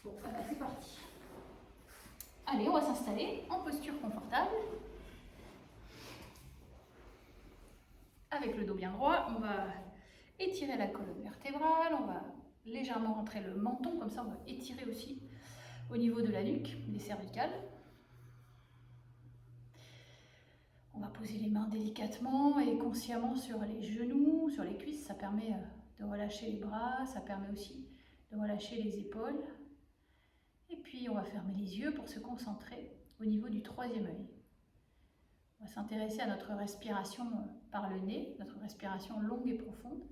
Bon, c'est parti. Allez, on va s'installer en posture confortable. Avec le dos bien droit, on va étirer la colonne vertébrale, on va légèrement rentrer le menton, comme ça on va étirer aussi au niveau de la nuque, des cervicales. On va poser les mains délicatement et consciemment sur les genoux, sur les cuisses, ça permet de relâcher les bras, ça permet aussi de relâcher les épaules. Et puis on va fermer les yeux pour se concentrer au niveau du troisième œil. On va s'intéresser à notre respiration par le nez, notre respiration longue et profonde,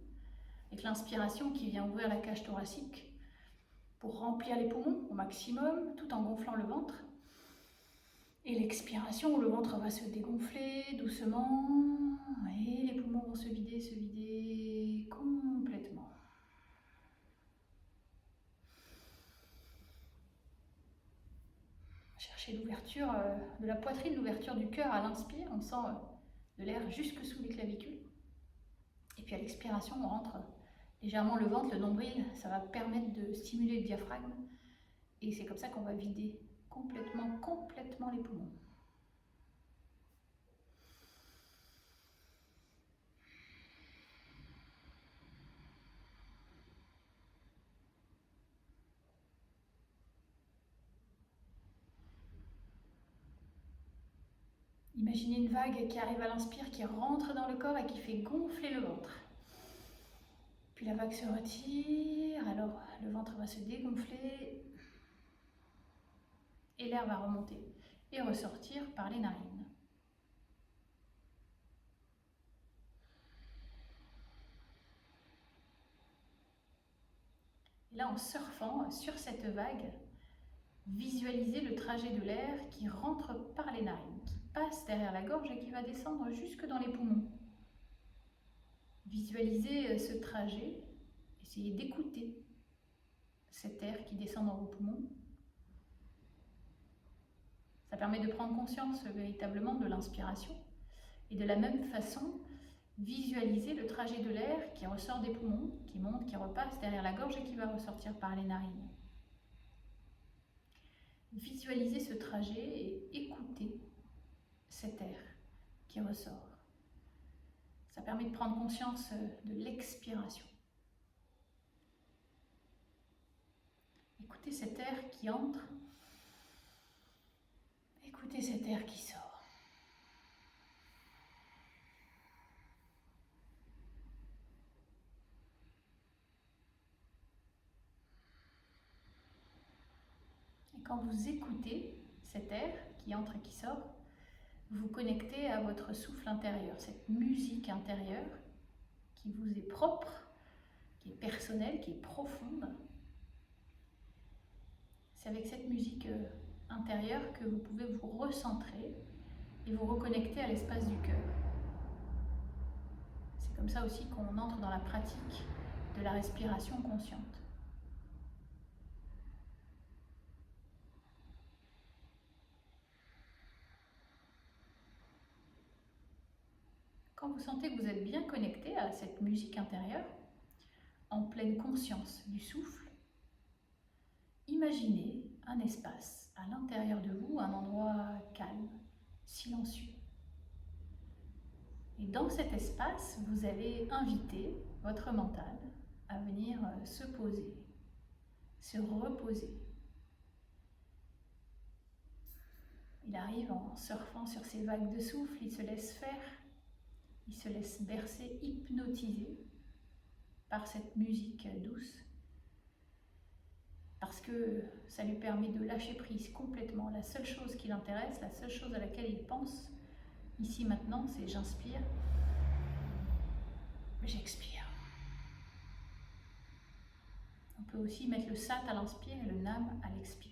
avec l'inspiration qui vient ouvrir la cage thoracique pour remplir les poumons au maximum, tout en gonflant le ventre. Et l'expiration où le ventre va se dégonfler doucement et les poumons vont se vider complètement. Cherchez l'ouverture de la poitrine, l'ouverture du cœur à l'inspire, on sent de l'air jusque sous les clavicules. Et puis à l'expiration, on rentre légèrement le ventre, le nombril, ça va permettre de stimuler le diaphragme. Et c'est comme ça qu'on va vider complètement les poumons. Imaginez une vague qui arrive à l'inspire, qui rentre dans le corps et qui fait gonfler le ventre. Puis la vague se retire, alors le ventre va se dégonfler et l'air va remonter et ressortir par les narines. Et là, en surfant sur cette vague, visualisez le trajet de l'air qui rentre par les narines, qui passe derrière la gorge et qui va descendre jusque dans les poumons. Visualisez ce trajet, essayez d'écouter cet air qui descend dans vos poumons. Ça permet de prendre conscience véritablement de l'inspiration et de la même façon, visualisez le trajet de l'air qui ressort des poumons, qui monte, qui repasse derrière la gorge et qui va ressortir par les narines. Visualisez ce trajet et écoutez cet air qui ressort. Ça permet de prendre conscience de l'expiration. Écoutez cet air qui entre, écoutez cet air qui sort. Et quand vous écoutez cet air qui entre et qui sort, vous vous connectez à votre souffle intérieur, cette musique intérieure qui vous est propre, qui est personnelle, qui est profonde. C'est avec cette musique intérieure que vous pouvez vous recentrer et vous reconnecter à l'espace du cœur. C'est comme ça aussi qu'on entre dans la pratique de la respiration consciente. Quand vous sentez que vous êtes bien connecté à cette musique intérieure, en pleine conscience du souffle, imaginez un espace à l'intérieur de vous, un endroit calme, silencieux. Et dans cet espace, vous allez inviter votre mental à venir se poser, se reposer. Il arrive en surfant sur ces vagues de souffle, il se laisse faire. Il se laisse bercer, hypnotiser par cette musique douce parce que ça lui permet de lâcher prise complètement. La seule chose qui l'intéresse, la seule chose à laquelle il pense, ici maintenant, c'est j'inspire, j'expire. On peut aussi mettre le sat à l'inspire et le nam à l'expire.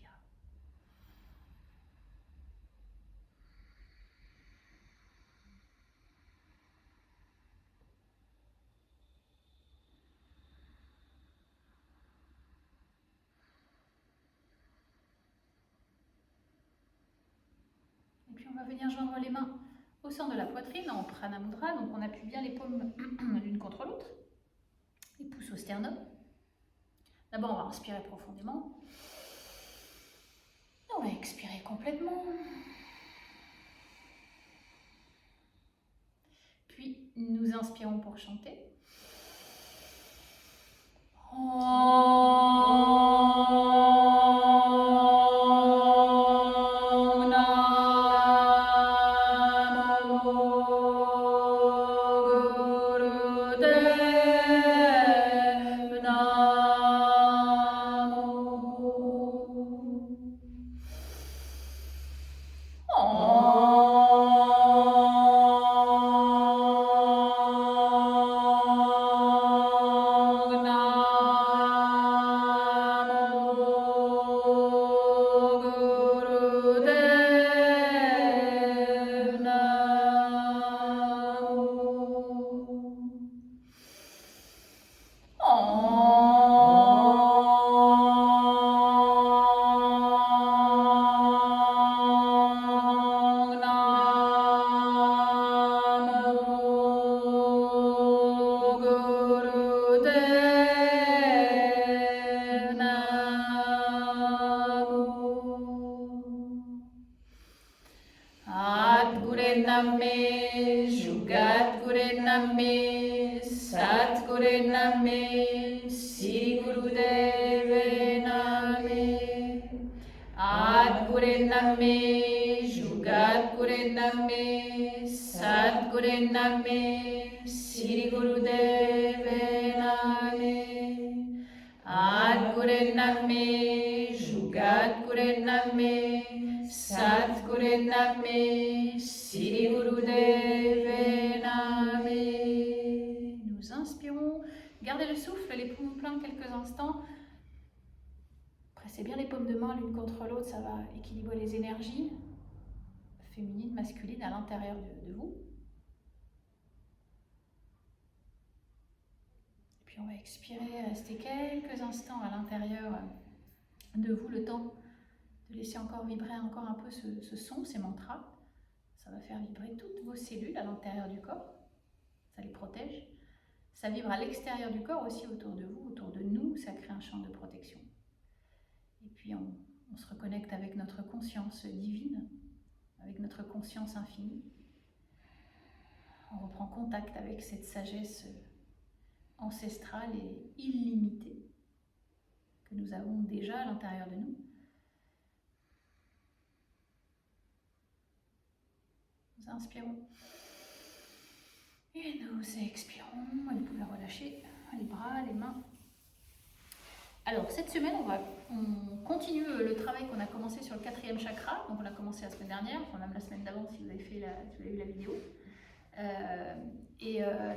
Et puis on va venir joindre les mains au centre de la poitrine en Prana Mudra, donc on appuie bien les paumes l'une contre l'autre, les pouces au sternum. D'abord on va inspirer profondément, On va expirer complètement. Puis nous inspirons pour chanter. Name, Jugat Gure Name, Sat Gure Name, Sri Gurudeve Name, Ad Gure Name, Jugat Gure Name, Sat Gure Name, Sri Gurudeve Name, Ad Gure Name, Jugat Gure Name, Sat Gure Name, Sri Gurudeve Name. Nous inspirons. Gardez le souffle, les poumons pleins quelques instants. Pressez bien les paumes de main l'une contre l'autre, ça va équilibrer les énergies féminines, masculines à l'intérieur de vous. Et puis on va expirer, rester quelques instants à l'intérieur de vous, le temps de laisser encore vibrer encore un peu ce son, ces mantras. Ça va faire vibrer toutes vos cellules à l'intérieur du corps, ça les protège. Ça vibre à l'extérieur du corps aussi, autour de vous, autour de nous, ça crée un champ de protection. Et puis on se reconnecte avec notre conscience divine, avec notre conscience infinie. On reprend contact avec cette sagesse ancestrale et illimitée que nous avons déjà à l'intérieur de nous. Nous inspirons et nous expirons. Vous pouvez relâcher les bras, les mains. Alors cette semaine, on continue le travail qu'on a commencé sur le 4e chakra. Donc on a commencé la semaine dernière, enfin même la semaine d'avant si vous avez vu la vidéo.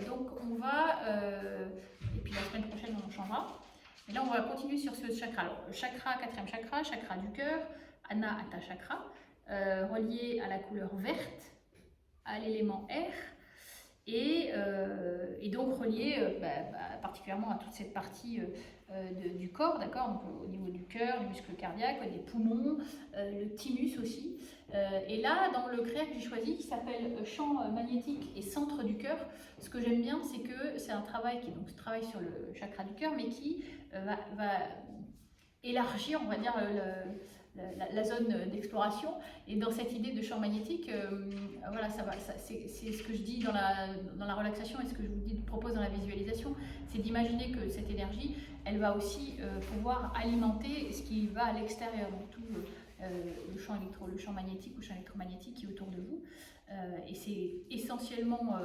Donc on va, et puis la semaine prochaine on changera. Et là on va continuer sur ce chakra. Alors le chakra, 4e chakra, chakra du cœur, Anahata chakra, relié à la couleur verte, à l'élément air, et donc relié particulièrement à toute cette partie du corps, d'accord, donc au niveau du cœur, du muscle cardiaque, des poumons, le thymus aussi. Et là, dans le créa que j'ai choisi, qui s'appelle champ magnétique et centre du cœur, ce que j'aime bien, c'est que c'est un travail qui donc travaille sur le chakra du cœur, mais qui va élargir, on va dire, la zone d'exploration. Et dans cette idée de champ magnétique, voilà, c'est ce que je dis dans la relaxation et ce que je vous propose dans la visualisation, c'est d'imaginer que cette énergie, elle va aussi pouvoir alimenter ce qui va à l'extérieur, donc tout le champ magnétique ou champ électromagnétique qui est autour de vous. Et c'est essentiellement,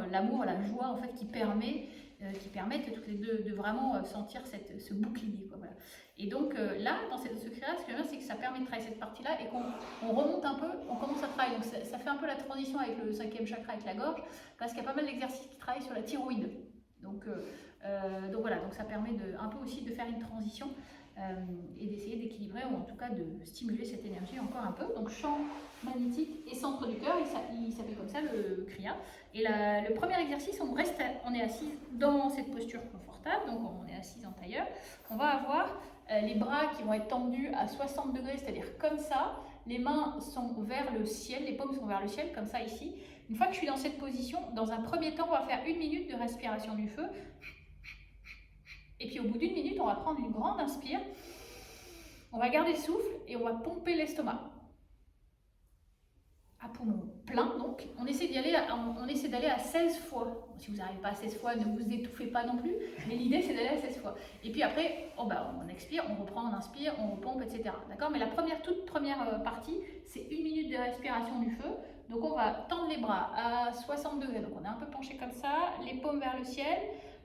l'amour, la joie en fait qui permettent toutes les deux de vraiment sentir ce bouclier, quoi, voilà. Et donc là, dans ce créa, ce que j'aime bien, c'est que ça permet de travailler cette partie-là et qu'on remonte un peu, on commence à travailler. Donc ça fait un peu la transition avec le 5e chakra, avec la gorge, parce qu'il y a pas mal d'exercices qui travaillent sur la thyroïde. Donc voilà, donc ça permet un peu aussi de faire une transition et d'essayer d'équilibrer, ou en tout cas de stimuler cette énergie encore un peu. Donc champ magnétique et centre du cœur, il s'appelle comme ça le kriya. Et le premier exercice, on est assis dans cette posture confortable, donc on est assis en tailleur. On va avoir les bras qui vont être tendus à 60 degrés, c'est-à-dire comme ça. Les mains sont vers le ciel, les paumes sont vers le ciel, comme ça ici. Une fois que je suis dans cette position, dans un premier temps, on va faire 1 minute de respiration du feu. Et puis au bout d'1 minute, on va prendre une grande inspire. On va garder le souffle et on va pomper l'estomac. À poumon plein, donc on essaie d'aller à 16 fois. Si vous n'arrivez pas à 16 fois, ne vous étouffez pas non plus, mais l'idée c'est d'aller à 16 fois. Et puis après, on expire, on reprend, on inspire, on repompe, etc. D'accord? Mais la toute première partie, c'est 1 minute de respiration du feu. Donc on va tendre les bras à 60 degrés, donc on est un peu penché comme ça, les paumes vers le ciel,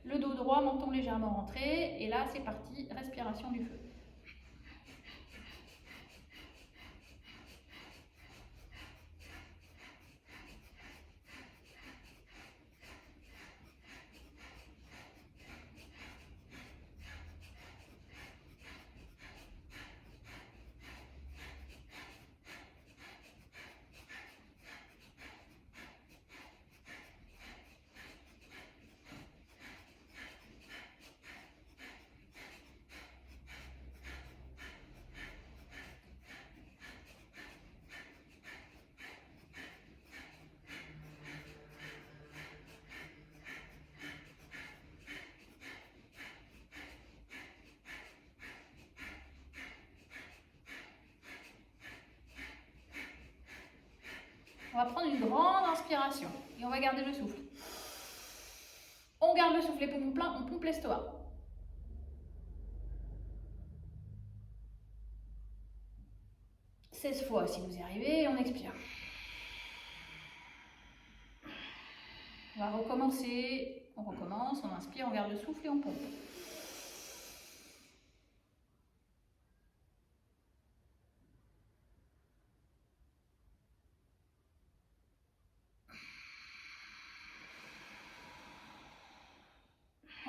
le dos droit, menton légèrement rentré, et là c'est parti, respiration du feu. On va prendre une grande inspiration et on va garder le souffle. On garde le souffle, les poumons pleins, on pompe l'estomac. « 16 fois si vous y arrivez, et on expire. On va recommencer, on recommence, on inspire, on garde le souffle et on pompe.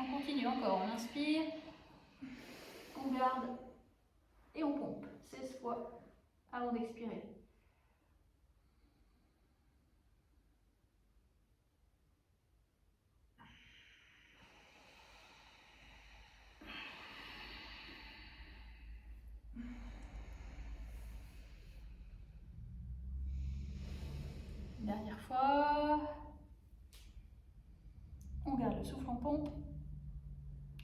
On continue encore, on inspire, on garde et on pompe 16 fois avant d'expirer. Dernière fois. On garde le souffle, on pompe.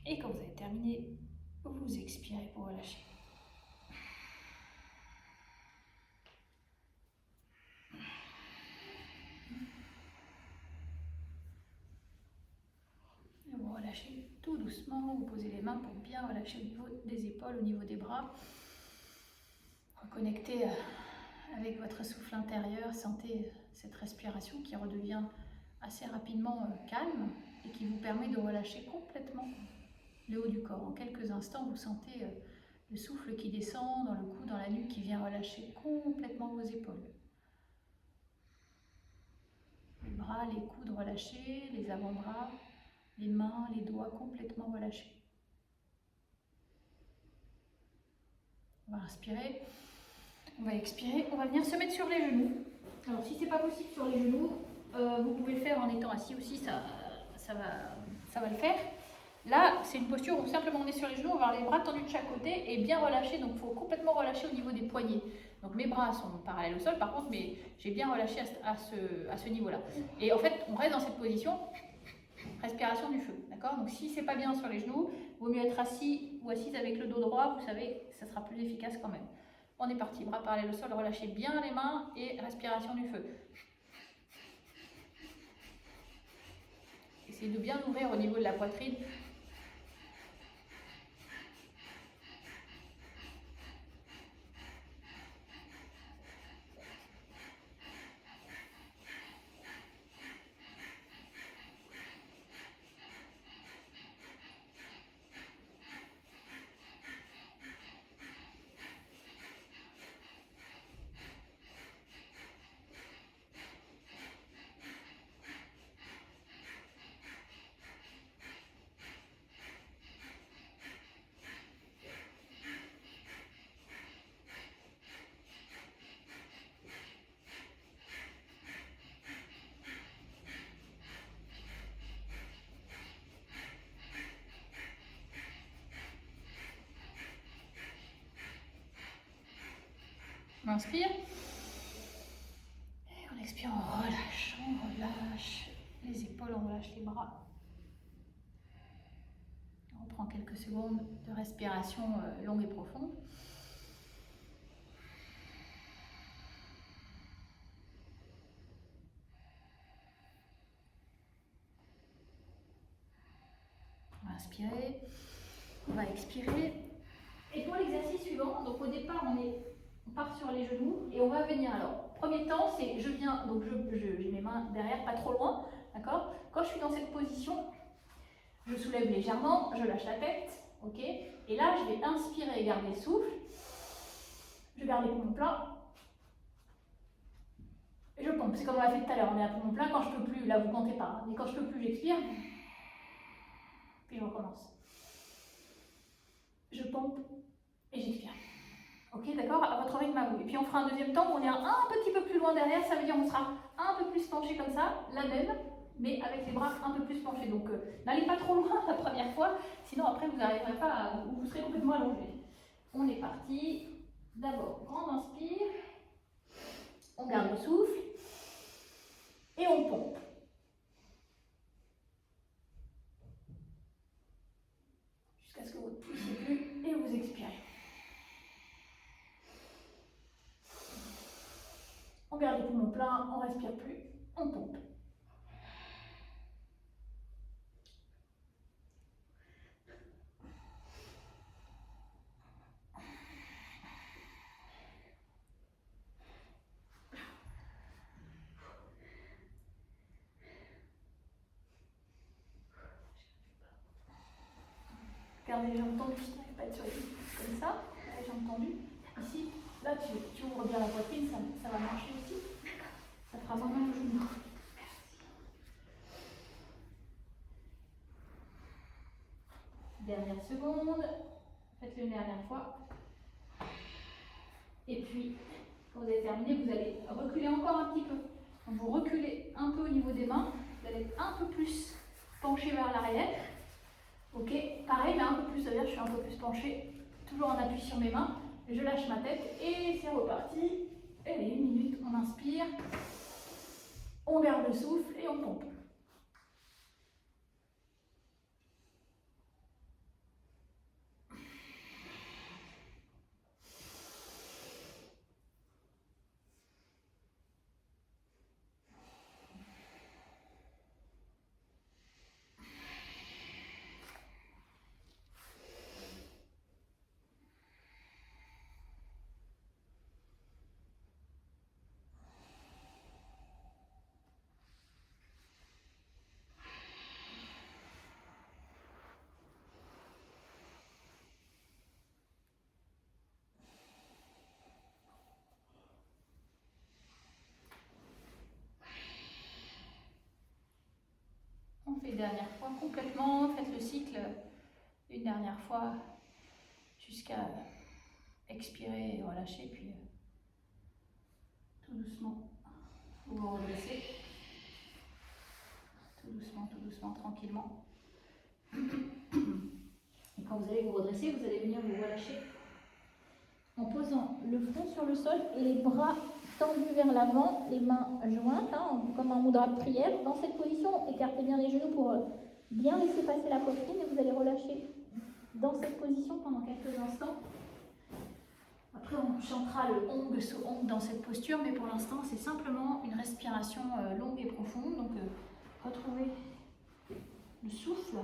Et quand vous avez terminé, vous expirez pour relâcher. Et vous relâchez tout doucement, vous posez les mains pour bien relâcher au niveau des épaules, au niveau des bras. Reconnectez avec votre souffle intérieur, sentez cette respiration qui redevient assez rapidement calme et qui vous permet de relâcher complètement le haut du corps. En quelques instants, vous sentez le souffle qui descend dans le cou, dans la nuque, qui vient relâcher complètement vos épaules. Les bras, les coudes relâchés, les avant-bras, les mains, les doigts complètement relâchés. On va inspirer, on va expirer, on va venir se mettre sur les genoux. Alors si c'est pas possible sur les genoux, vous pouvez le faire en étant assis aussi, ça va le faire. Là, c'est une posture où simplement on est sur les genoux, on va avoir les bras tendus de chaque côté et bien relâchés, donc il faut complètement relâcher au niveau des poignets. Donc mes bras sont parallèles au sol par contre, mais j'ai bien relâché à ce niveau-là. Et en fait, on reste dans cette position, respiration du feu, d'accord? Donc si c'est pas bien sur les genoux, il vaut mieux être assis ou assise avec le dos droit, vous savez, ça sera plus efficace quand même. On est parti, bras parallèles au sol, relâchez bien les mains et respiration du feu. Essayez de bien ouvrir au niveau de la poitrine. On inspire. Et on expire, on relâche les épaules, on relâche les bras. On prend quelques secondes de respiration longue et profonde. inspirer, on va expirer. Et pour l'exercice suivant, donc au départ on part sur les genoux et on va venir. Alors, premier temps, c'est je viens, donc j'ai mes mains derrière, pas trop loin, d'accord? Quand je suis dans cette position, je soulève légèrement, je lâche la tête, ok? Et là, je vais inspirer et garder le souffle. Je garde les poumons pleins. Et je pompe. C'est comme on l'a fait tout à l'heure, on est à poumon plein. Quand je peux plus, là vous comptez pas, hein, mais quand je peux plus, j'expire. Puis je recommence. Je pompe et j'expire. Ok, d'accord? À votre rythme à vous. Et puis on fera un deuxième temps où on est un petit peu plus loin derrière, ça veut dire on sera un peu plus penché comme ça, la même, mais avec les bras un peu plus penchés. Donc n'allez pas trop loin la première fois, sinon après vous n'arriverez pas à, vous serez complètement allongé. On est parti. D'abord, grande inspire, on garde le souffle et on pompe. Jusqu'à ce que vous ne puissiez plus et vous expirez. On garde les poumons pleins, on ne respire plus, on pompe. Gardez les jambes tendues, si pas être sur les comme ça, les jambes tendues. Ici, là tu ouvres bien la poitrine, ça va marcher aussi. Ça fera moins mal au genou. Dernière seconde, faites-le une dernière fois. Et puis, quand vous avez terminé, vous allez reculer encore un petit peu. Donc vous reculez un peu au niveau des mains, vous allez être un peu plus penché vers l'arrière. Ok, pareil, mais un peu plus, c'est-à-dire je suis un peu plus penchée, toujours en appui sur mes mains. Je lâche ma tête et c'est reparti. Allez, 1 minute, on inspire, on garde le souffle et on pompe. On fait une dernière fois complètement, faites le cycle une dernière fois jusqu'à expirer et relâcher, puis tout doucement vous vous redressez, tout doucement, tranquillement. Et quand vous allez vous redresser, vous allez venir vous relâcher en posant le front sur le sol et les bras tendus vers l'avant, les mains jointes, hein, comme un mudra de prière. Dans cette position, écartez bien les genoux pour bien laisser passer la poitrine et vous allez relâcher dans cette position pendant quelques instants. Après, on chantera le Om So Om dans cette posture, mais pour l'instant, c'est simplement une respiration longue et profonde. Donc, retrouvez le souffle.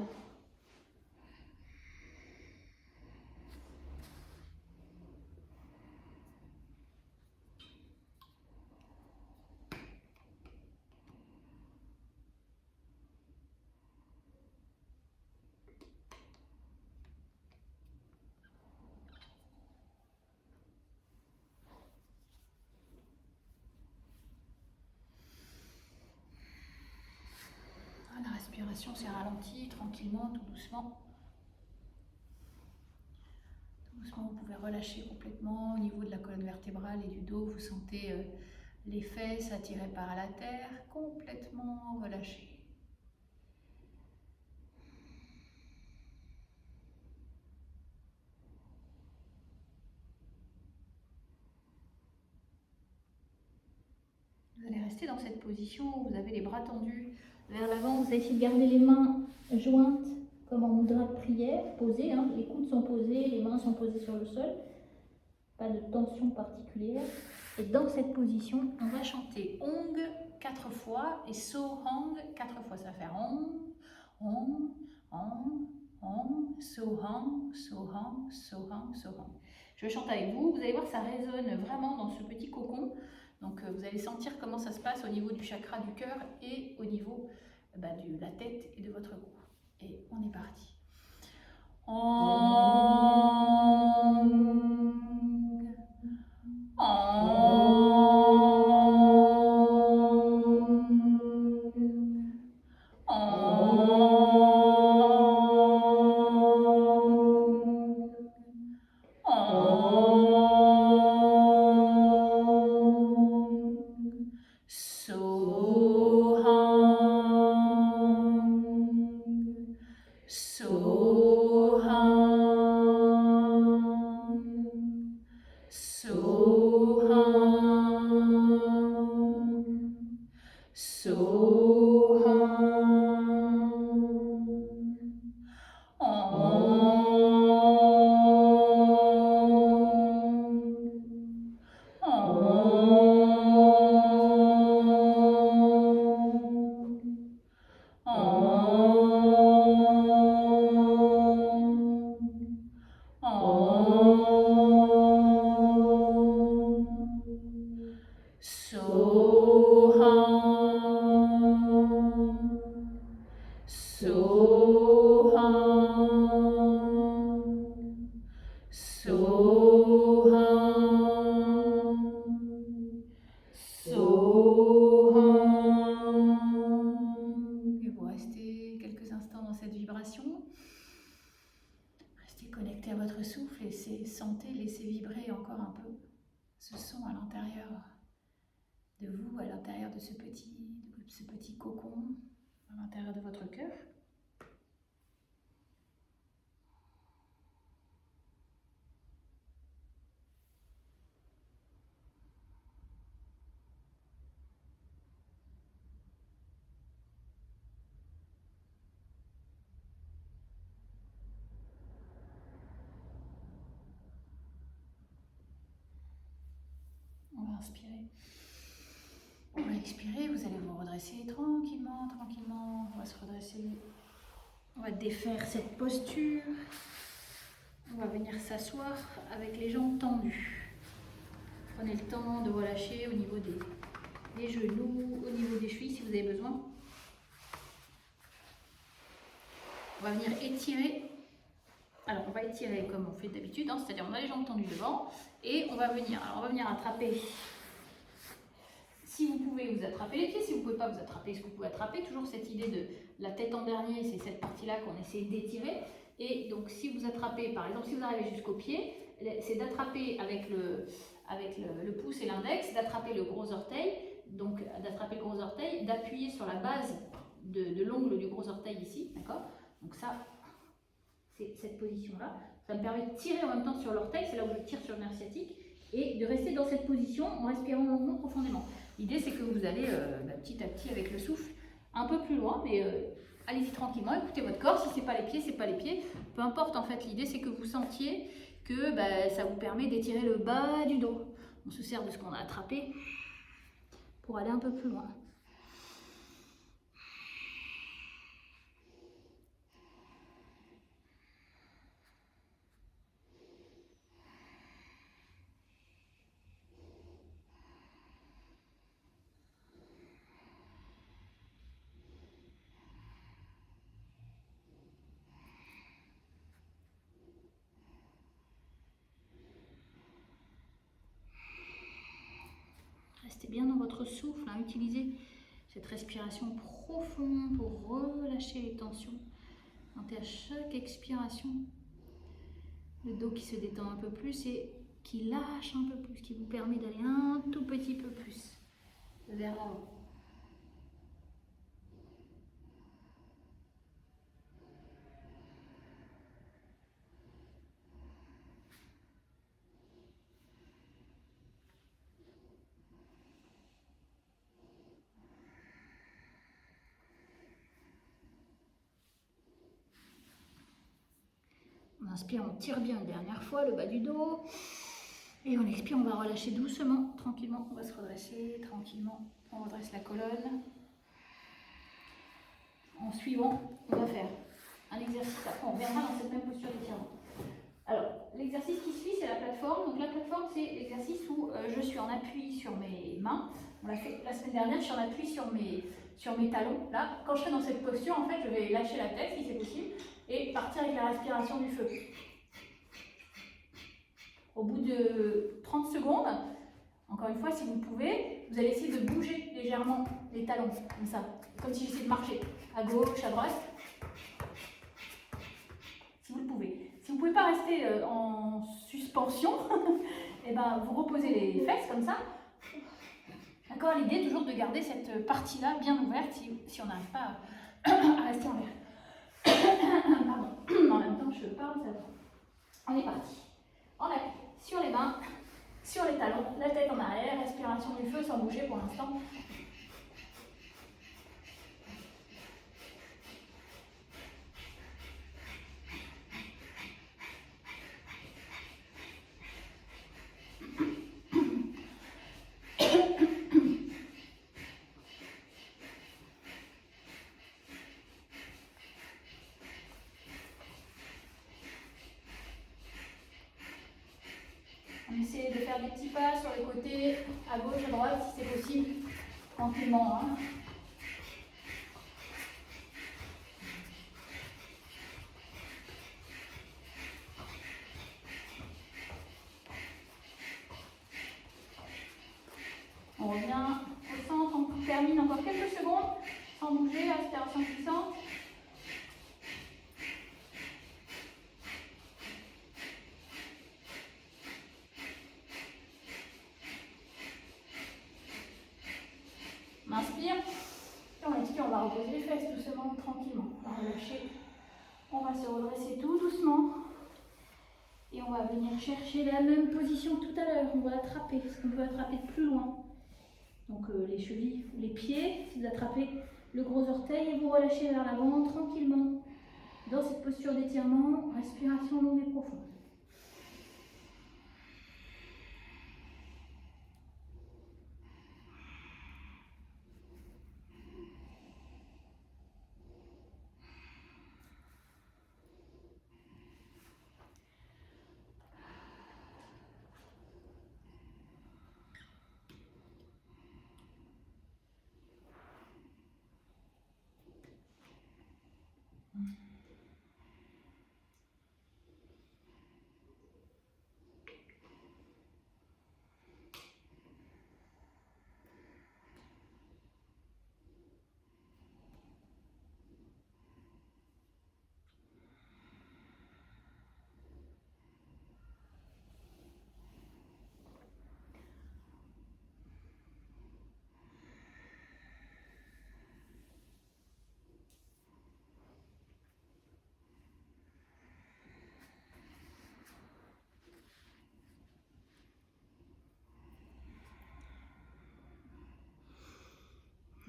La respiration s'est ralentie tranquillement, tout doucement. Tout doucement, vous pouvez relâcher complètement au niveau de la colonne vertébrale et du dos. Vous sentez les fesses attirées par la terre, complètement relâchées. Vous allez rester dans cette position où vous avez les bras tendus vers l'avant. Vous allez essayer de garder les mains jointes comme en mudra de prière, posées. Hein. Les coudes sont posés, les mains sont posées sur le sol. Pas de tension particulière. Et dans cette position, on va chanter Ong 4 fois et So Hong 4 fois. Ça va faire Ong, Ong, Ong, Ong, Soham, Soham, Soham, Soham. Je chante avec vous, vous allez voir ça résonne vraiment dans ce petit cocon. Donc vous allez sentir comment ça se passe au niveau du chakra du cœur et au niveau de la tête et de votre cou. Et on est parti. Connectez à votre souffle et sentez, laissez vibrer encore un peu ce son à l'intérieur de vous, à l'intérieur de ce petit cocon, à l'intérieur de votre cœur. On va inspirer. On va expirer, vous allez vous redresser tranquillement, tranquillement. On va se redresser. On va défaire cette posture. On va venir s'asseoir avec les jambes tendues. Prenez le temps de relâcher au niveau des genoux, au niveau des chevilles si vous avez besoin. On va venir étirer. Alors on va étirer comme on fait d'habitude, hein, c'est-à-dire on a les jambes tendues devant et on va venir attraper. Si vous pouvez vous attraper les pieds, si vous ne pouvez pas vous attraper ce que vous pouvez attraper, toujours cette idée de la tête en dernier, c'est cette partie-là qu'on essaie d'étirer. Et donc si vous attrapez, par exemple, si vous arrivez jusqu'au pied, c'est d'attraper avec le pouce et l'index, d'attraper le gros orteil, d'appuyer sur la base de l'ongle du gros orteil ici, d'accord? Donc ça, c'est cette position-là. Ça me permet de tirer en même temps sur l'orteil, c'est là où je tire sur le nerf sciatique, et de rester dans cette position en respirant longuement, profondément. L'idée, c'est que vous allez petit à petit avec le souffle un peu plus loin, mais allez-y tranquillement, écoutez votre corps. Si c'est pas les pieds, c'est pas les pieds. Peu importe, en fait, l'idée, c'est que vous sentiez que ça vous permet d'étirer le bas du dos. On se sert de ce qu'on a attrapé pour aller un peu plus loin. Restez bien dans votre souffle, hein. Utilisez cette respiration profonde pour relâcher les tensions. Sentez à chaque expiration le dos qui se détend un peu plus et qui lâche un peu plus, qui vous permet d'aller un tout petit peu plus vers l'avant. On inspire, on tire bien une dernière fois le bas du dos. Et on expire, on va relâcher doucement, tranquillement. On va se redresser tranquillement. On redresse la colonne. En suivant, on va faire un exercice. Après, on reviendra dans cette même posture d'étirement. Alors, l'exercice qui suit, c'est la plateforme. Donc la plateforme, c'est l'exercice où je suis en appui sur mes mains. On l'a fait la semaine dernière, je suis en appui sur mes talons. Là, quand je serai dans cette posture, en fait, je vais lâcher la tête, si c'est possible, et partir avec la respiration du feu. Au bout de 30 secondes, encore une fois, si vous pouvez, vous allez essayer de bouger légèrement les talons, comme ça, comme si j'essayais de marcher, à gauche, à droite, si vous le pouvez. Si vous ne pouvez pas rester en suspension, et ben vous reposez les fesses comme ça. D'accord, l'idée est toujours de garder cette partie-là bien ouverte si on n'arrive pas à rester en l'air. Pardon, en même temps je parle, ça va. On est parti. On appuie sur les mains, sur les talons, la tête en arrière, respiration du feu sans bouger pour l'instant. On essaie de faire des petits pas sur les côtés, à gauche, à droite, si c'est possible, tranquillement. Hein. On revient au centre, on termine encore quelques secondes, sans bouger, respiration puissante. On inspire, et on expire, on va reposer les fesses doucement, tranquillement. On va relâcher, on va se redresser tout doucement. Et on va venir chercher la même position que tout à l'heure. On va attraper, ce qu'on peut attraper de plus loin. Donc les chevilles ou les pieds, si vous attrapez le gros orteil et vous relâchez vers l'avant tranquillement. Dans cette posture d'étirement, respiration longue et profonde.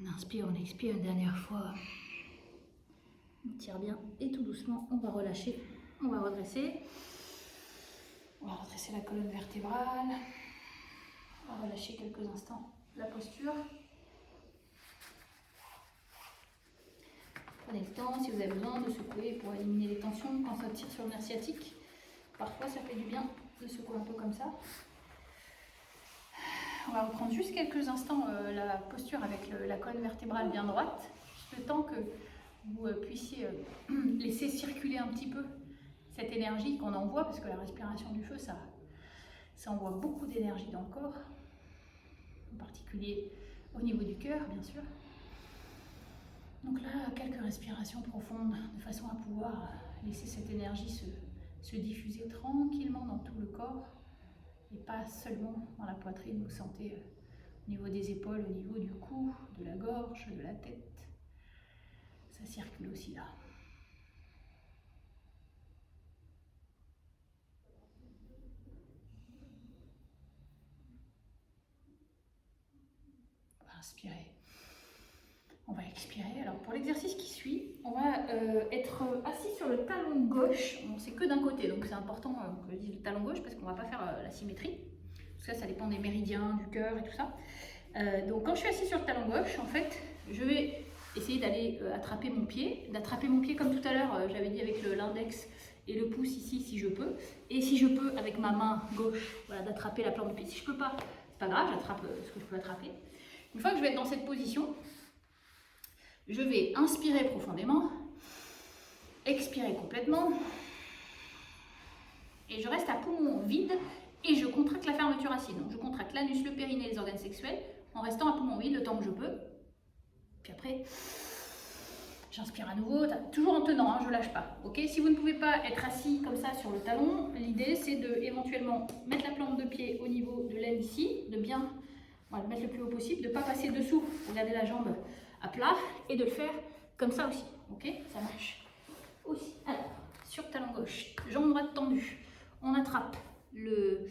On inspire, on expire une dernière fois. On tire bien et tout doucement, on va relâcher, on va redresser. On va redresser la colonne vertébrale. On va relâcher quelques instants la posture. Prenez le temps, si vous avez besoin, de secouer pour éliminer les tensions quand ça tire sur le nerf sciatique. Parfois, ça fait du bien de secouer un peu comme ça. On va reprendre juste quelques instants la posture avec la colonne vertébrale bien droite, le temps que vous puissiez laisser circuler un petit peu cette énergie qu'on envoie, parce que la respiration du feu, ça envoie beaucoup d'énergie dans le corps, en particulier au niveau du cœur, bien sûr. Donc là, quelques respirations profondes, de façon à pouvoir laisser cette énergie se diffuser tranquillement dans tout le corps, et pas seulement dans la poitrine. Vous sentez au niveau des épaules, au niveau du cou, de la gorge, de la tête. Ça circule aussi là. On va inspirer. On va expirer. Alors pour l'exercice qui suit, on va être assis sur le talon gauche. Bon, c'est que d'un côté, donc c'est important que je dise le talon gauche parce qu'on ne va pas faire la symétrie. Parce que ça dépend des méridiens, du cœur et tout ça. Donc quand je suis assis sur le talon gauche, en fait, je vais Essayez d'aller attraper mon pied, d'attraper mon pied comme tout à l'heure, j'avais dit avec l'index et le pouce ici si je peux. Et si je peux avec ma main gauche, voilà, d'attraper la plante de pied. Si je peux pas, c'est pas grave, j'attrape ce que je peux attraper. Une fois que je vais être dans cette position, je vais inspirer profondément, expirer complètement. Et je reste à poumon vide et je contracte la fermeture acide. Donc je contracte l'anus, le périnée, les organes sexuels en restant à poumon vide le temps que je peux. Puis après, j'inspire à nouveau, toujours en tenant, hein, je ne lâche pas. Okay, si vous ne pouvez pas être assis comme ça sur le talon, l'idée c'est de éventuellement mettre la plante de pied au niveau de l'aine ici, de bien mettre le plus haut possible, de ne pas passer dessous pour garder la jambe à plat et de le faire comme ça aussi. Ok, ça marche aussi. Alors, sur talon gauche, jambe droite tendue, on attrape le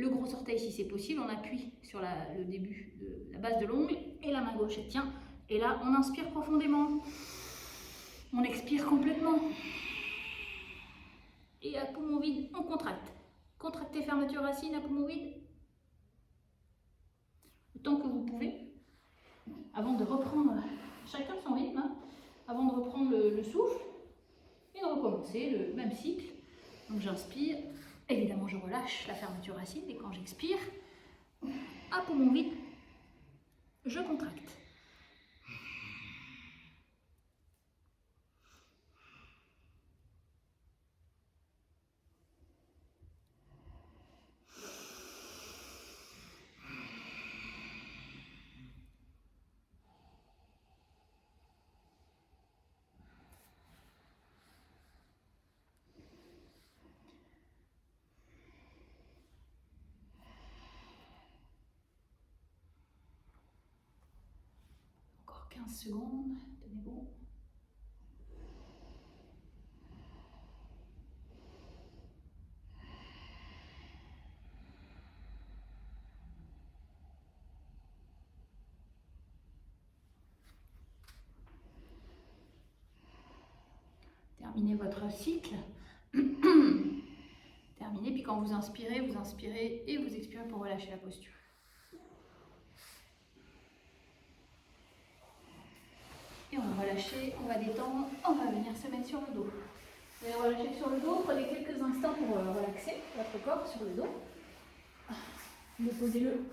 gros orteil si c'est possible, on appuie sur le début de la base de l'ongle et la main gauche elle tient. Et là, on inspire profondément, on expire complètement. Et à poumon vide, on contracte. Contractez fermeture racine à poumon vide. Autant que vous pouvez. Avant de reprendre, chacun son rythme, hein, avant de reprendre le souffle et de recommencer le même cycle. Donc j'inspire, évidemment je relâche la fermeture racine et quand j'expire, à poumon vide, je contracte. Encore 15 secondes, tenez bon. Terminez votre cycle. Terminez, puis quand vous inspirez et vous expirez pour relâcher la posture. Et on va relâcher, on va détendre, on va venir se mettre sur le dos. Vous allez relâcher sur le dos, prenez quelques instants pour relaxer votre corps sur le dos. Déposez-le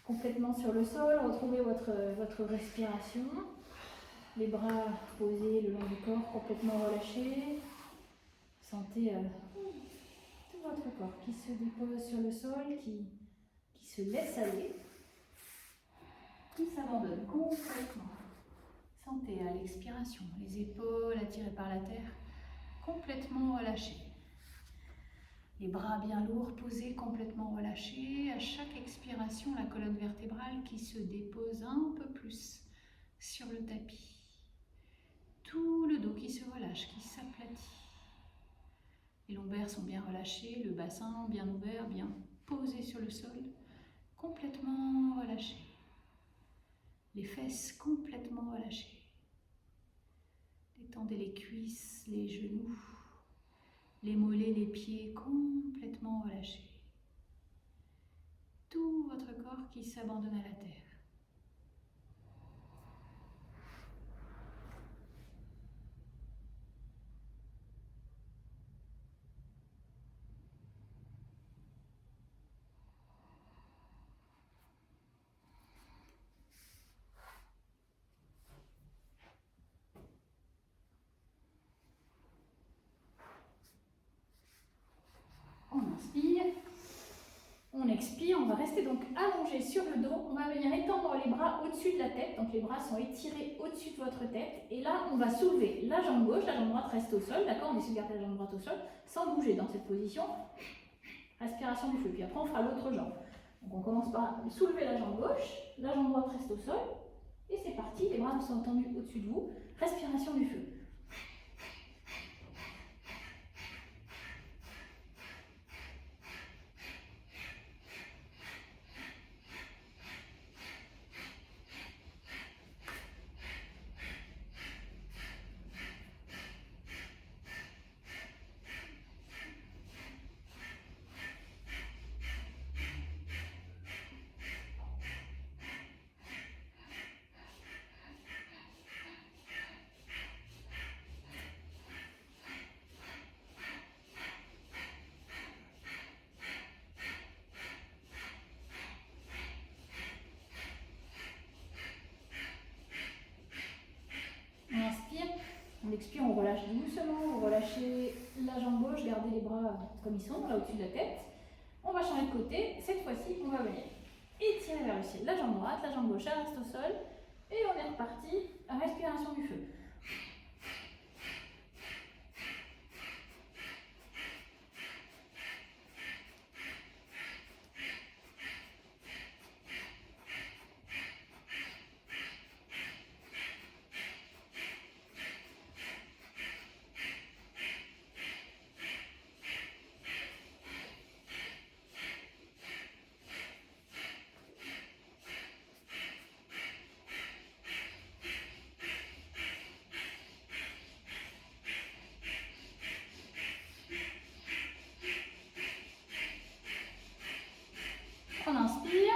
complètement sur le sol, retrouvez votre respiration. Les bras posés le long du corps, complètement relâchés. Sentez tout votre corps qui se dépose sur le sol, qui se laisse aller, qui s'abandonne complètement. Sentez à l'expiration les épaules attirées par la terre, complètement relâchées. Les bras bien lourds posés, complètement relâchés. À chaque expiration, la colonne vertébrale qui se dépose un peu plus sur le tapis. Tout le dos qui se relâche, qui s'aplatit. Les lombaires sont bien relâchés, le bassin bien ouvert, bien posé sur le sol, complètement relâché. Les fesses complètement relâchées. Détendez les cuisses, les genoux, les mollets, les pieds complètement relâchés. Tout votre corps qui s'abandonne à la terre. On inspire, on expire, on va rester donc allongé sur le dos, on va venir étendre les bras au-dessus de la tête, donc les bras sont étirés au-dessus de votre tête, et là on va soulever la jambe gauche, la jambe droite reste au sol, d'accord, on essaie de garder la jambe droite au sol, sans bouger dans cette position, respiration du feu, puis après on fera l'autre jambe. Donc on commence par soulever la jambe gauche, la jambe droite reste au sol, et c'est parti, les bras sont tendus au-dessus de vous, respiration du feu. la jambe gauche, gardez les bras comme ils sont, là au-dessus de la tête. On va changer de côté. Cette fois-ci, on va venir étirer vers le ciel. La jambe droite, la jambe gauche, elle reste au sol. Et on est reparti. Respiration du feu. On inspire,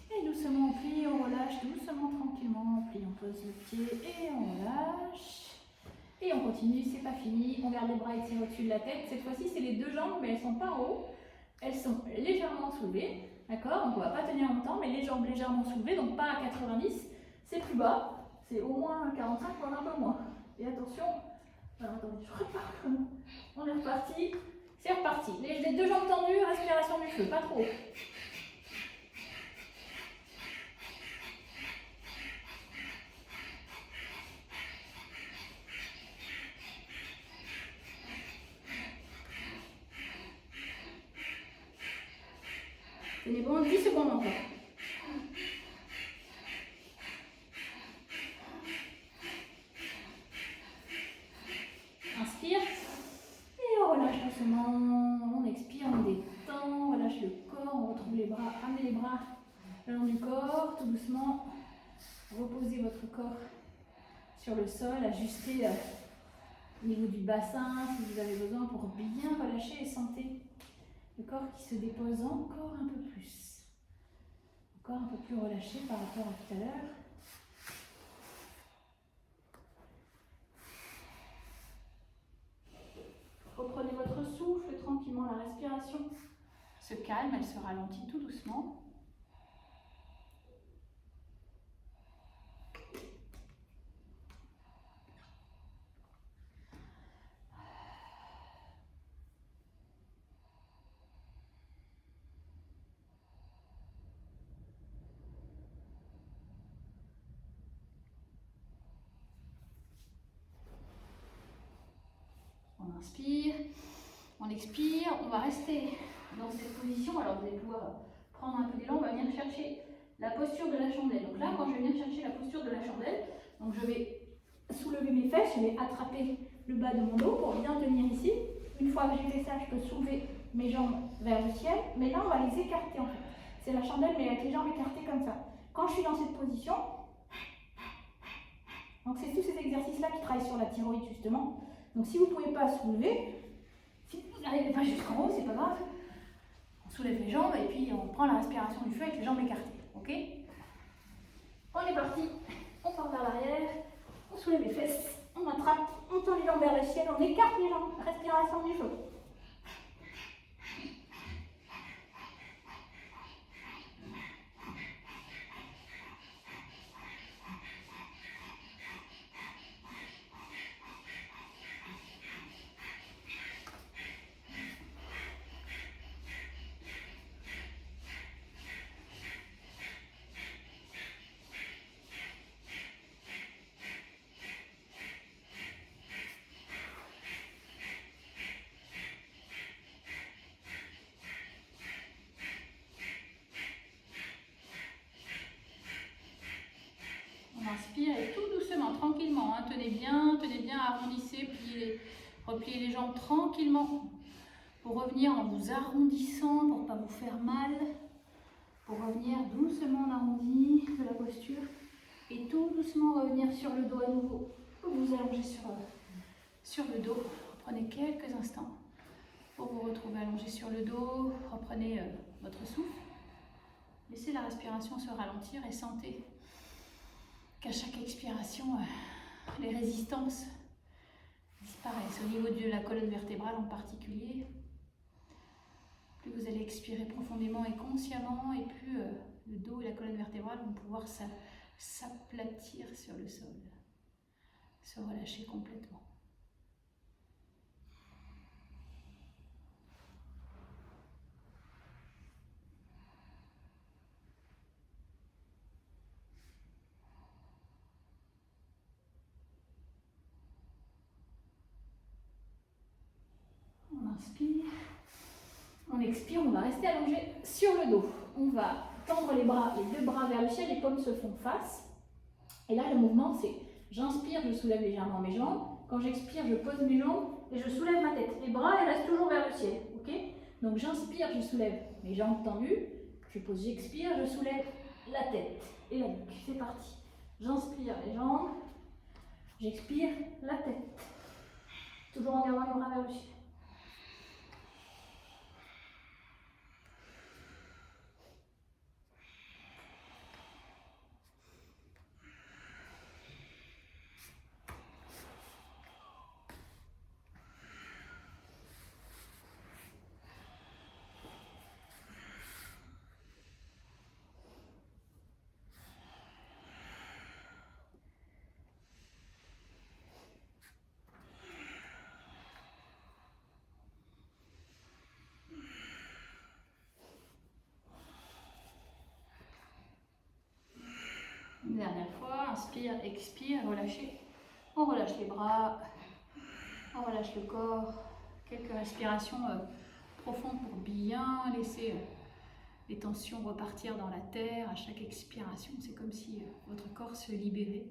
et doucement on plie, on relâche, doucement, tranquillement, on plie, on pose le pied et on lâche. Et on continue, c'est pas fini, on garde les bras étirés au-dessus de la tête. Cette fois-ci, c'est les deux jambes, mais elles sont pas en haut, elles sont légèrement soulevées, d'accord? Donc on va pas tenir longtemps, mais les jambes légèrement soulevées, donc pas à 90, c'est plus bas, c'est au moins 45, voire un peu moins. Et attention, alors attendez, je repars, on est reparti, c'est reparti. Les deux jambes tendues, respiration du feu, pas trop. Tenez bon, 10 secondes encore. Inspire. Et on relâche doucement. On expire, on détend, on relâche le corps, on retrouve les bras, amenez les bras le long du corps, tout doucement. Reposez votre corps sur le sol, ajustez au niveau du bassin si vous avez besoin pour bien relâcher et sentez le corps qui se dépose encore un peu plus. Encore un peu plus relâché par rapport à tout à l'heure. Reprenez votre souffle tranquillement, la respiration se calme, elle se ralentit tout doucement. On inspire, on expire, on va rester dans cette position. Alors vous allez pouvoir prendre un peu d'élan, on va venir chercher la posture de la chandelle. Donc là, quand je vais venir chercher la posture de la chandelle, donc je vais soulever mes fesses, je vais attraper le bas de mon dos pour bien tenir ici. Une fois que j'ai fait ça, je peux soulever mes jambes vers le ciel, mais là on va les écarter en fait. C'est la chandelle mais avec les jambes écartées comme ça. Quand je suis dans cette position, donc c'est tous ces exercices-là qui travaillent sur la thyroïde justement. Donc si vous ne pouvez pas soulever, si vous n'arrivez pas jusqu'en haut, c'est pas grave. On soulève les jambes et puis on prend la respiration du feu avec les jambes écartées. Ok? On est parti, on part vers l'arrière, on soulève les fesses, on attrape, on tend les jambes vers le ciel, on écarte les jambes, respiration du feu. Inspire et tout doucement, tranquillement, hein. Tenez bien, arrondissez, repliez les jambes tranquillement pour revenir en vous arrondissant, pour ne pas vous faire mal, pour revenir doucement en arrondi de la posture et tout doucement revenir sur le dos à nouveau, vous allongez sur le dos. Prenez quelques instants pour vous retrouver allongé sur le dos, reprenez votre souffle, laissez la respiration se ralentir et sentez qu'à chaque expiration, les résistances disparaissent au niveau de la colonne vertébrale en particulier. Plus vous allez expirer profondément et consciemment, et plus le dos et la colonne vertébrale vont pouvoir s'aplatir sur le sol, se relâcher complètement. inspire. On expire, on va rester allongé sur le dos. On va tendre les bras, les deux bras vers le ciel, les paumes se font face. Et là, le mouvement, c'est j'inspire, je soulève légèrement mes jambes. Quand j'expire, je pose mes jambes et je soulève ma tête. Les bras, ils restent toujours vers le ciel. Ok? Donc j'inspire, je soulève mes jambes tendues. Je pose, j'expire, je soulève la tête et la nuque. C'est parti. J'inspire les jambes. J'expire la tête. Toujours en gardant les bras vers le ciel. Une dernière fois, inspire, expire, relâchez. On relâche les bras, on relâche le corps. Quelques respirations profondes pour bien laisser les tensions repartir dans la terre. À chaque expiration, c'est comme si votre corps se libérait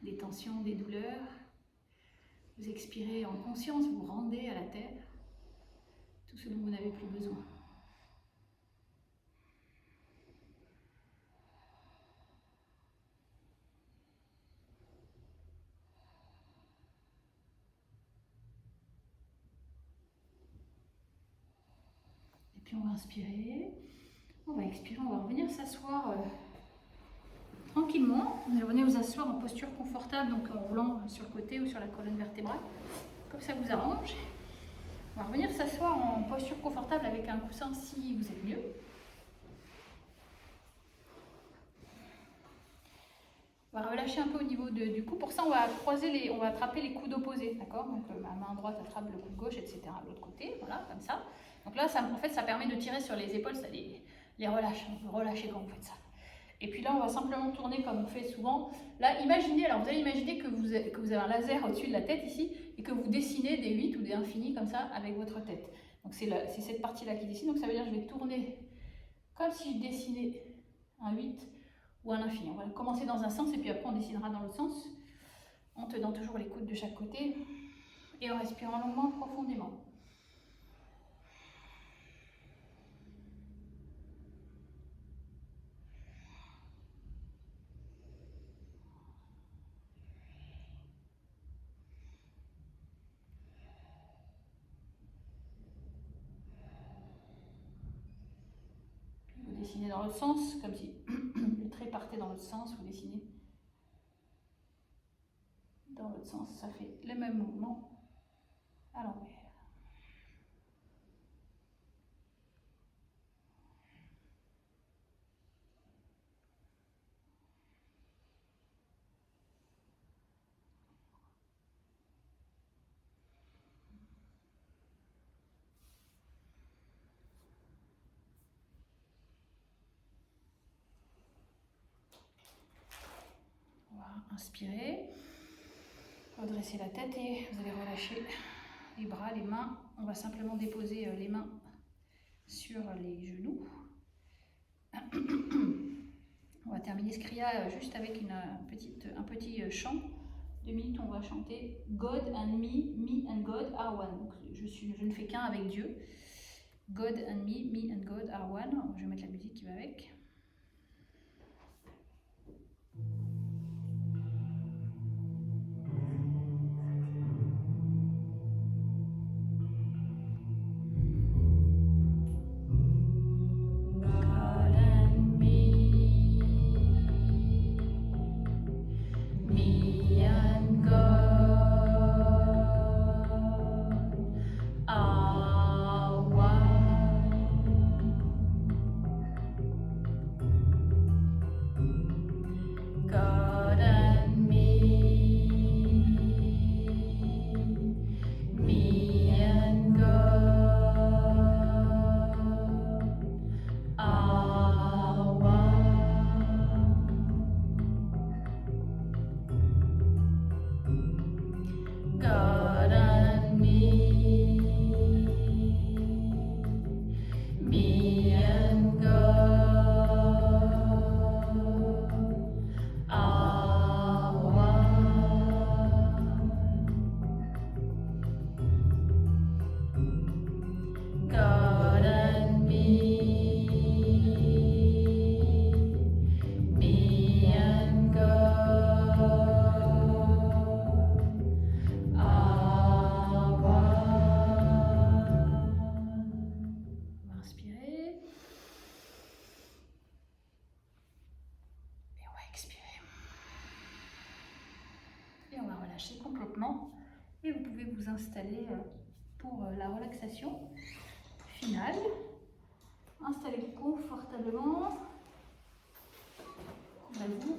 des tensions, des douleurs. Vous expirez en conscience, vous rendez à la terre tout ce dont vous n'avez plus besoin. Puis on va inspirer, on va expirer, on va revenir s'asseoir tranquillement. Vous allez revenir vous asseoir en posture confortable, donc en roulant sur le côté ou sur la colonne vertébrale, comme ça vous arrange. On va revenir s'asseoir en posture confortable avec un coussin si vous êtes mieux. On va relâcher un peu au niveau du cou. Pour ça, on va croiser on va attraper les coudes opposés, d'accord? Donc ma main droite attrape le coude gauche, etc. De l'autre côté, voilà, comme ça. Donc là, en fait, ça permet de tirer sur les épaules, ça les relâche. Vous relâchez quand vous faites ça. Et puis là, on va simplement tourner comme on fait souvent. Là, imaginez, alors vous allez imaginer que vous avez un laser au-dessus de la tête ici et que vous dessinez des 8 ou des infinis comme ça avec votre tête. Donc c'est cette partie-là qui dessine. Donc ça veut dire que je vais tourner comme si je dessinais un 8 ou un infini. On va commencer dans un sens et puis après on dessinera dans l'autre sens en tenant toujours les coudes de chaque côté et en respirant longuement, profondément. Vous dessinez dans l'autre sens, comme si le trait partait dans l'autre sens, vous dessinez dans l'autre sens, ça fait le même mouvement à l'envers. Inspirez, redressez la tête et vous allez relâcher les bras, les mains. On va simplement déposer les mains sur les genoux. On va terminer ce kriya juste avec un petit chant. 2 minutes, on va chanter God and me and God are one. Donc je ne fais qu'un avec Dieu. God and me and God are one. Je vais mettre la musique qui va avec. God and me and God are one. On va inspirer. Et on va expirer. Et on va relâcher complètement. Et vous pouvez vous installer pour la relaxation finale. Installez-vous confortablement. Couvrez-vous.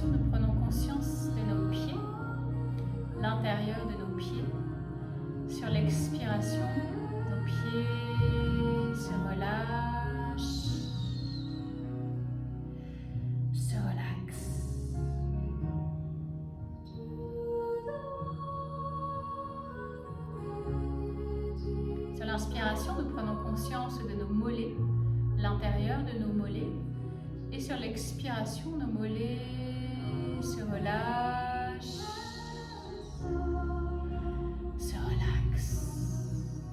Nous prenons conscience de nos pieds, l'intérieur de nos pieds. Sur l'expiration, nos pieds se relâchent, se relaxent. Sur l'inspiration, nous prenons conscience de nos mollets, l'intérieur de nos mollets. Et sur l'expiration, nos mollets se relâchent, se relaxent.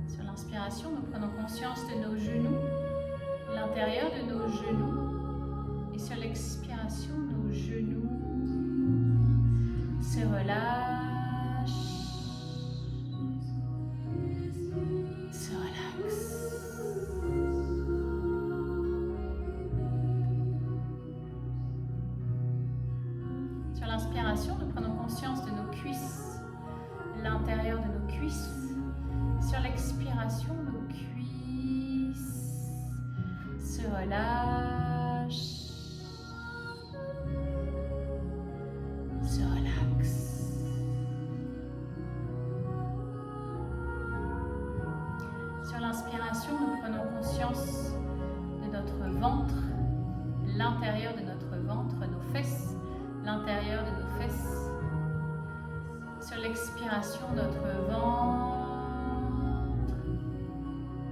Sur l'inspiration, nous prenons conscience de nos genoux, l'intérieur de nos genoux. Et sur l'expiration, nos genoux se relâchent. Nous prenons conscience de nos cuisses, l'intérieur de nos cuisses. Sur l'expiration, nos cuisses se relâchent, se relaxent. Sur l'inspiration, nous prenons conscience de notre ventre, l'intérieur de notre ventre, nos fesses, l'intérieur de nos fesses. Sur l'expiration, notre ventre,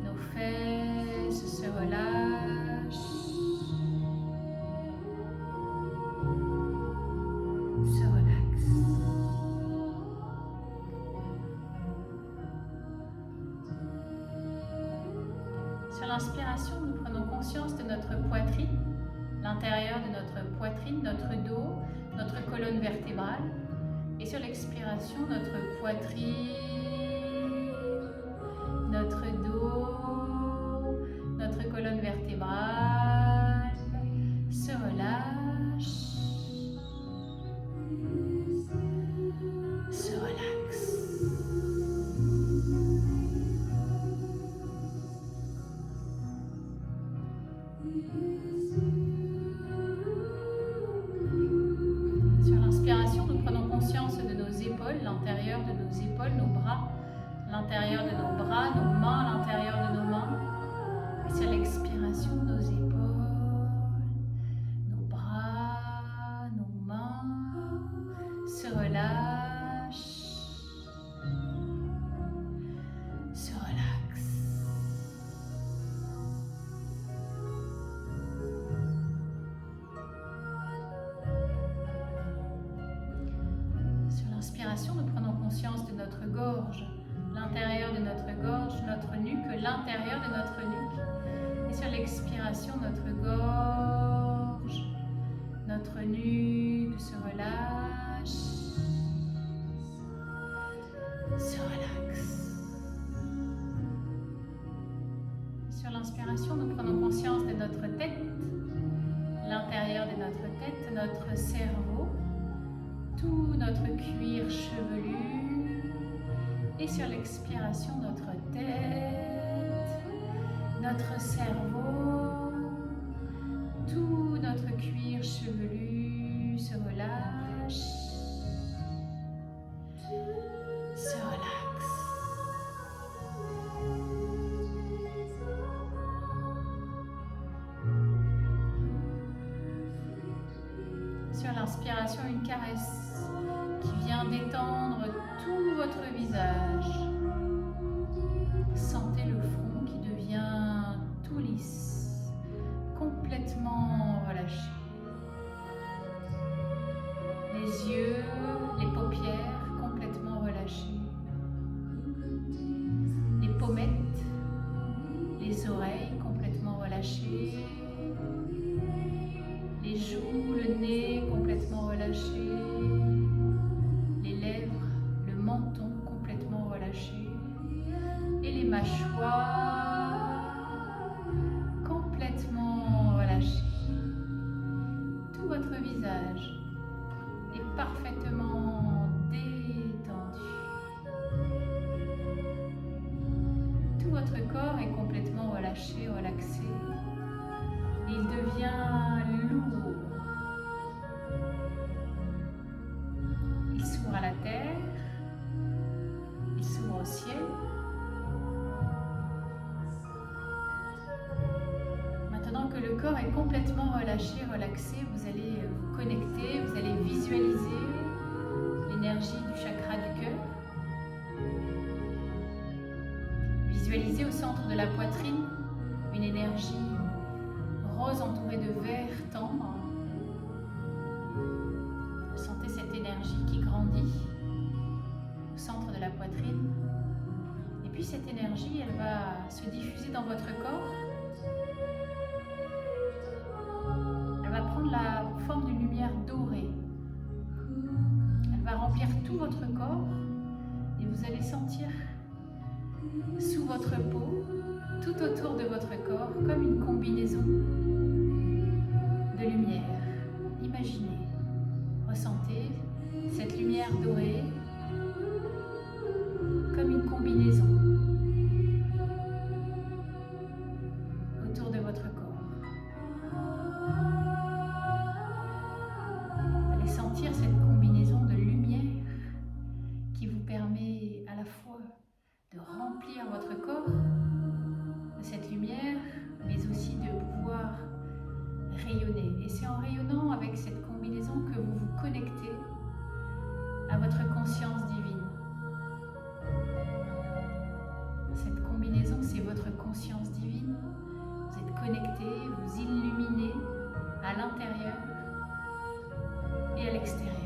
nos fesses se relâchent, se relaxent. Sur l'inspiration, nous prenons conscience de notre poitrine, l'intérieur de notre poitrine, notre dos, notre colonne vertébrale. Et sur l'expiration, notre poitrine, notre dos, notre colonne vertébrale se relâche, se relaxe. Sur l'inspiration, nous prenons conscience de nos épaules, l'intérieur de nos épaules, nos bras, l'intérieur de nos bras, nos mains, l'intérieur de nos mains. Et sur l'expiration, nos épaules, nos bras, nos mains se relâchent, se relaxent. Sur l'inspiration, nous prenons conscience de notre gorge, l'intérieur de notre gorge, notre l'intérieur de notre nuque. Et sur l'expiration, notre gorge, notre nuque se relâche, se relaxe. Sur l'inspiration, nous prenons conscience de notre tête, l'intérieur de notre tête, notre cerveau, tout notre cuir chevelu. Et sur l'expiration, notre tête, notre cerveau, tout notre cuir chevelu se relâche, se relaxe. Sur l'inspiration, une caresse qui vient détendre tout votre visage. Sentez le front qui devient tout lisse, complètement relâché. Les yeux, les paupières complètement relâchées. Les pommettes, les oreilles complètement relâchées. Les joues, le nez complètement relâché. Les lèvres, le menton complètement relâché. Et les mâchoires complètement relâchées. Tout votre visage est parfaitement détendu. Tout votre corps est complètement relâché, relaxé. Il devient lourd. Il s'ouvre à la terre. Il s'ouvre au ciel. Maintenant que le corps est complètement relâché, relaxé, vous allez vous connecter, vous allez visualiser l'énergie du chakra du cœur. Visualisez au centre de la poitrine une énergie rose entourée de vert tendre. Sentez cette énergie qui grandit au centre de la poitrine. Et puis cette énergie, elle va se diffuser dans votre corps. Elle va prendre la forme d'une lumière dorée. Elle va remplir tout votre corps et vous allez sentir sous votre peau, tout autour de votre corps, comme une combinaison de lumière. Imaginez, ressentez cette lumière dorée comme une combinaison autour de votre corps. Vous allez sentir cette combinaison de lumière qui vous permet à la fois de remplir votre corps de cette lumière, mais aussi de pouvoir rayonner. Et c'est en rayonnant avec cette combinaison que vous vous connectez à votre conscience divine. Cette combinaison, c'est votre conscience divine. Vous êtes connecté, vous illuminez à l'intérieur et à l'extérieur.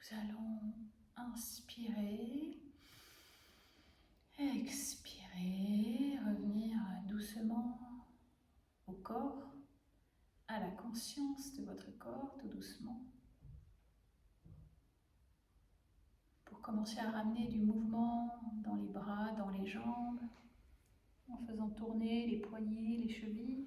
Nous allons inspirer, expirer, revenir doucement au corps, à la conscience de votre corps, tout doucement. Pour commencer à ramener du mouvement dans les bras, dans les jambes, en faisant tourner les poignets, les chevilles.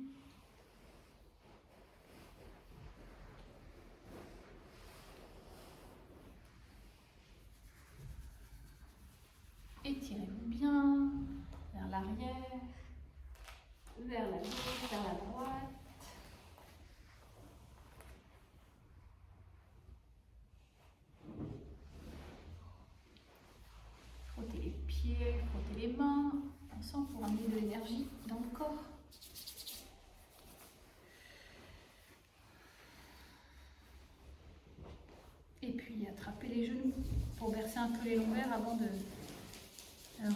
Étirez-vous bien vers l'arrière, vers la gauche, vers la droite. Frottez les pieds, frottez les mains, ensemble pour amener de l'énergie dans le corps. Et puis attrapez les genoux pour bercer un peu les lombaires avant de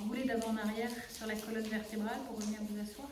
rouler d'avant en arrière sur la colonne vertébrale pour revenir vous asseoir.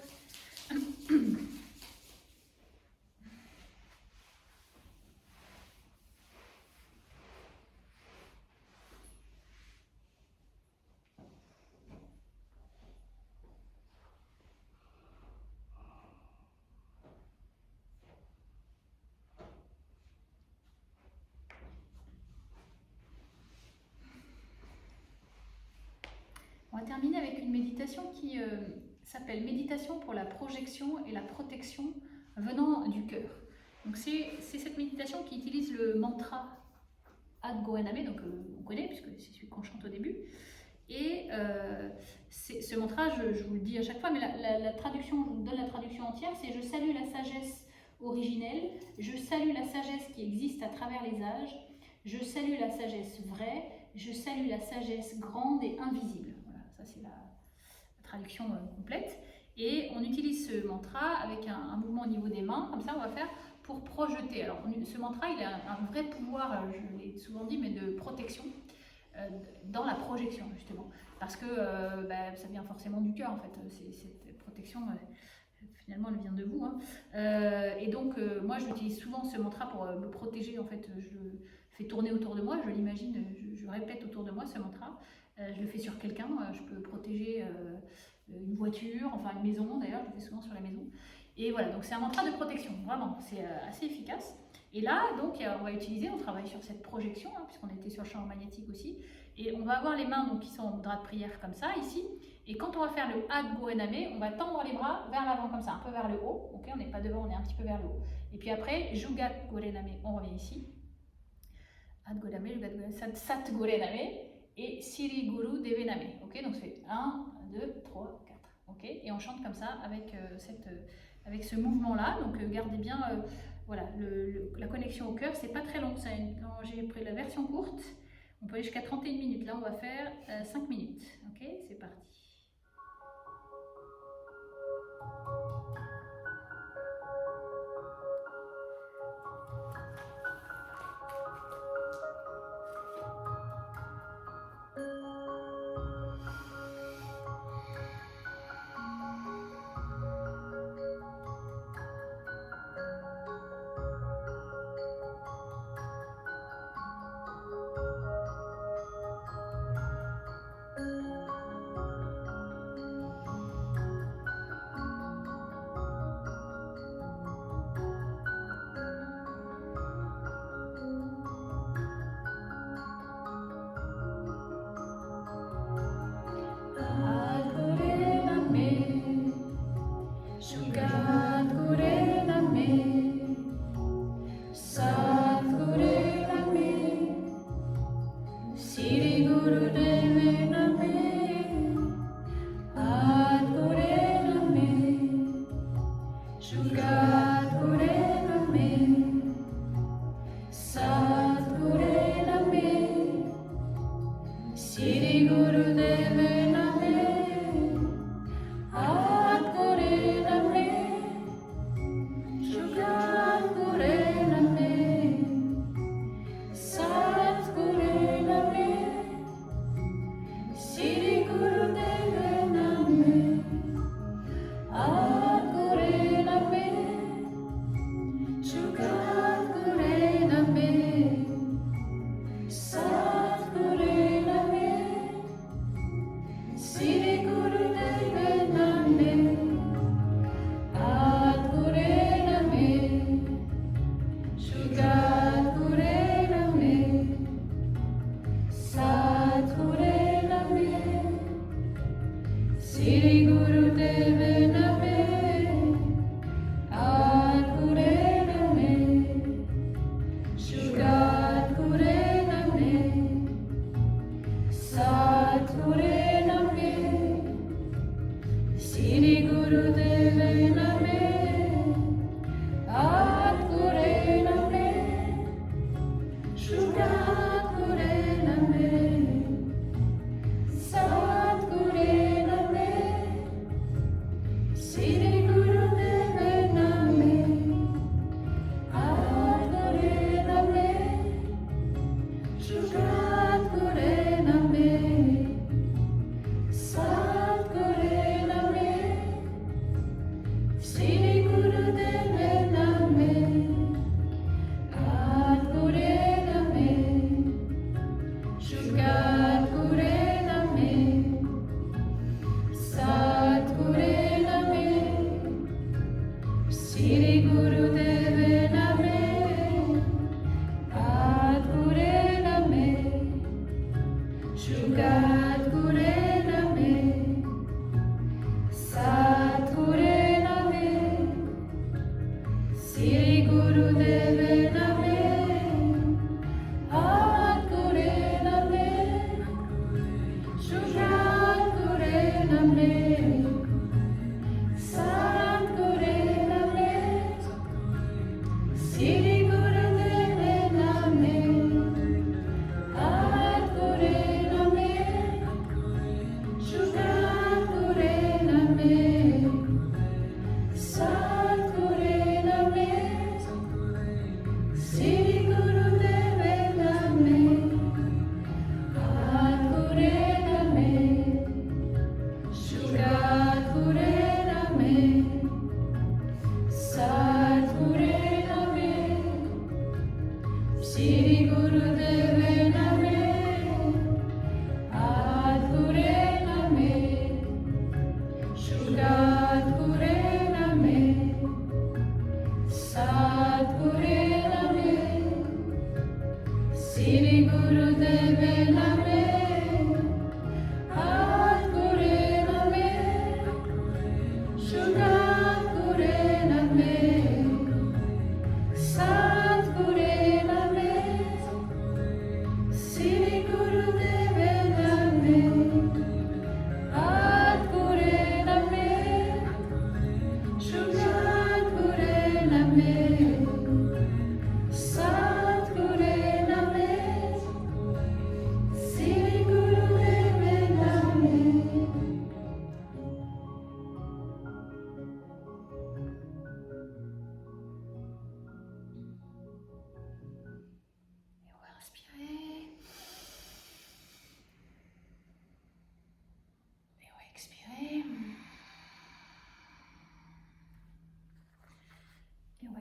On va terminer avec une méditation qui s'appelle Méditation pour la projection et la protection venant du cœur. Donc c'est cette méditation qui utilise le mantra Ad Goename, donc on connaît puisque c'est celui qu'on chante au début. Et ce mantra, je vous le dis à chaque fois, mais la traduction, je vous donne la traduction entière, c'est « Je salue la sagesse originelle, je salue la sagesse qui existe à travers les âges, je salue la sagesse vraie, je salue la sagesse grande et invisible ». Ça, c'est la traduction complète. Et on utilise ce mantra avec un mouvement au niveau des mains, comme ça on va faire pour projeter. Alors ce mantra, il a un vrai pouvoir, je l'ai souvent dit, mais de protection dans la projection justement. Parce que ça vient forcément du cœur en fait, cette protection, finalement elle vient de vous. Hein. Et donc moi j'utilise souvent ce mantra pour me protéger en fait, je le fais tourner autour de moi, je l'imagine, je répète autour de moi ce mantra. Je le fais sur quelqu'un, je peux protéger une voiture, enfin une maison d'ailleurs, je le fais souvent sur la maison. Et voilà, donc c'est un mantra de protection, vraiment, c'est assez efficace. Et là, donc, on va utiliser, on travaille sur cette projection, hein, puisqu'on était sur le champ magnétique aussi. Et on va avoir les mains donc, qui sont en drap de prière comme ça, ici. Et quand on va faire le Ad Goename, on va tendre les bras vers l'avant comme ça, un peu vers le haut. Okay, on n'est pas devant, on est un petit peu vers le haut. Et puis après, Jugat Goename, on revient ici. Ad Goename, Jugat Goename, Sat Goename. Et Siri Guru Devename. Okay, donc c'est 1, 2, 3, 4. Okay, et on chante comme ça avec, avec ce mouvement-là. Donc gardez bien voilà, la connexion au cœur. C'est pas très long. J'ai pris la version courte. On peut aller jusqu'à 31 minutes. Là, on va faire 5 minutes. Ok, c'est parti.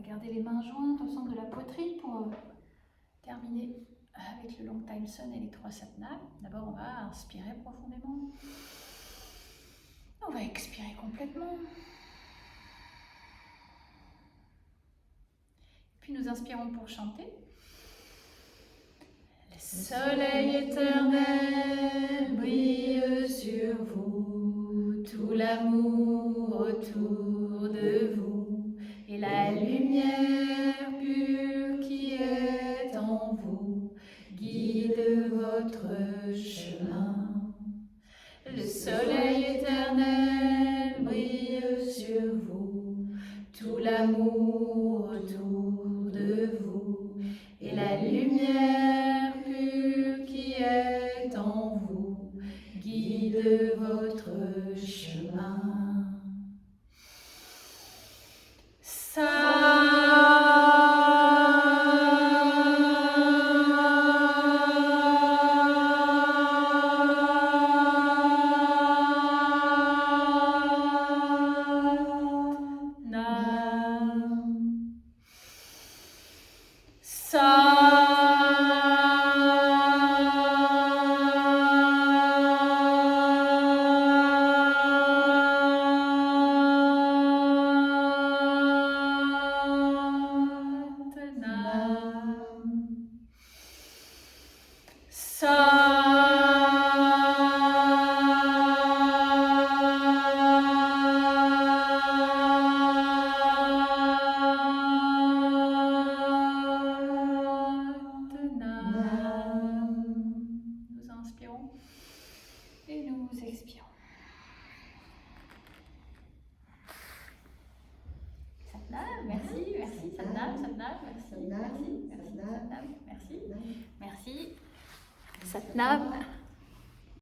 Gardez les mains jointes au centre de la poitrine pour terminer avec le long time sun et les 3 satnams. D'abord, on va inspirer profondément. On va expirer complètement. Puis nous inspirons pour chanter. Le soleil éternel brille sur vous, tout l'amour autour de vous. Et la lumière pure qui est en vous guide votre chemin. Le soleil éternel brille sur vous, tout l'amour autour de vous. Et la lumière pure qui est en vous guide votre chemin. Et nous expirons. Merci. Merci. Merci. Merci. Satnam.